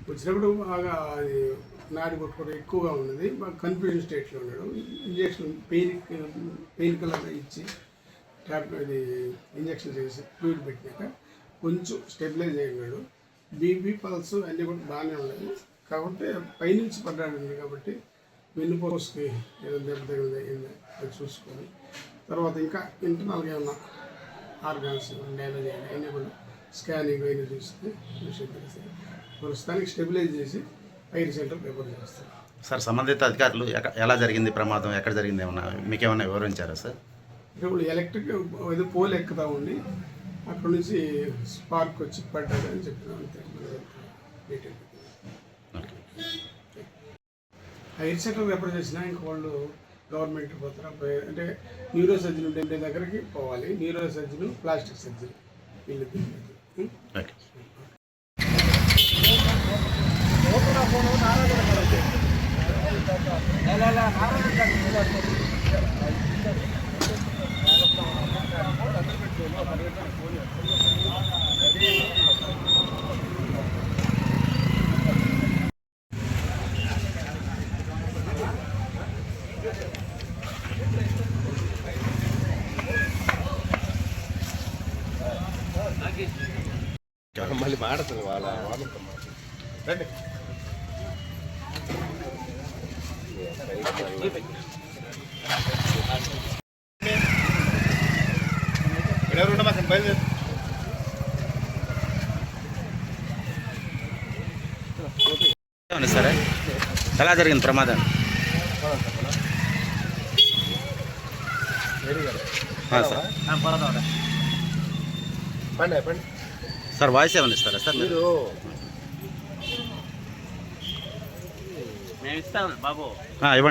వచ్చినప్పుడు బాగా అది నాడి కొట్టుకోవడం ఎక్కువగా ఉన్నది, బాగా కన్ఫ్యూజన్ స్టేట్లో ఉన్నాడు. ఇంజక్షన్ పెయిన్ కిల్లర్ ఇచ్చి అది ఇంజక్షన్ చేసి ఫ్లూయిడ్ పెట్టినాక కొంచెం స్టెబిలైజ్ అయ్యాడు. బీపీ పల్స్ అన్నీ కూడా బాగానే ఉన్నాయి. కాకపోతే పైనుంచి పడ్డాడు కాబట్టి వెన్నుపోసుకి ఏదో దెబ్బ తగిలింది అది చూసుకొని తర్వాత ఇంకా ఇంటర్నల్గా ఏమన్నా ఆర్గాన్స్ డ్యామేజ్ అయ్యాయి అయినా కూడా స్కానింగ్ అయినా చూస్తే విషయం తెలిసి ప్రస్తుతానికి స్టెబిలైజ్ చేసి ఐటీ సెంటర్ రిఫర్ చేస్తారు. సార్ సంబంధిత అధికారులు ఎలా జరిగింది ప్రమాదం, ఎక్కడ జరిగింది ఏమన్నా మీకేమన్నా వివరించారా సార్? ఇప్పుడు ఎలక్ట్రిక్ ఏదో పోల్ ఎక్కుతా ఉండి అక్కడ నుంచి స్పార్క్ వచ్చి పడ్డాడు అని చెప్పిన అంతే. ఐటీ సెంటర్ రిఫర్ చేసినా ఇంక వాళ్ళు గవర్నమెంట్ పోతారా అంటే న్యూరో సర్జన్ ఉండే దగ్గరికి పోవాలి. న్యూరో సర్జన్, ప్లాస్టిక్ సర్జన్ వీళ్ళు. మళ్ళీ మాడుతుంది వాళ్ళ రండి. ఎవరు మాకు బయలుదేరు. సరే ఎలా జరిగింది ప్రమాదం? సార్ వాయిస్ ఏమన్నా ఇస్తారా సార్? మీరు ఇవ్వండి.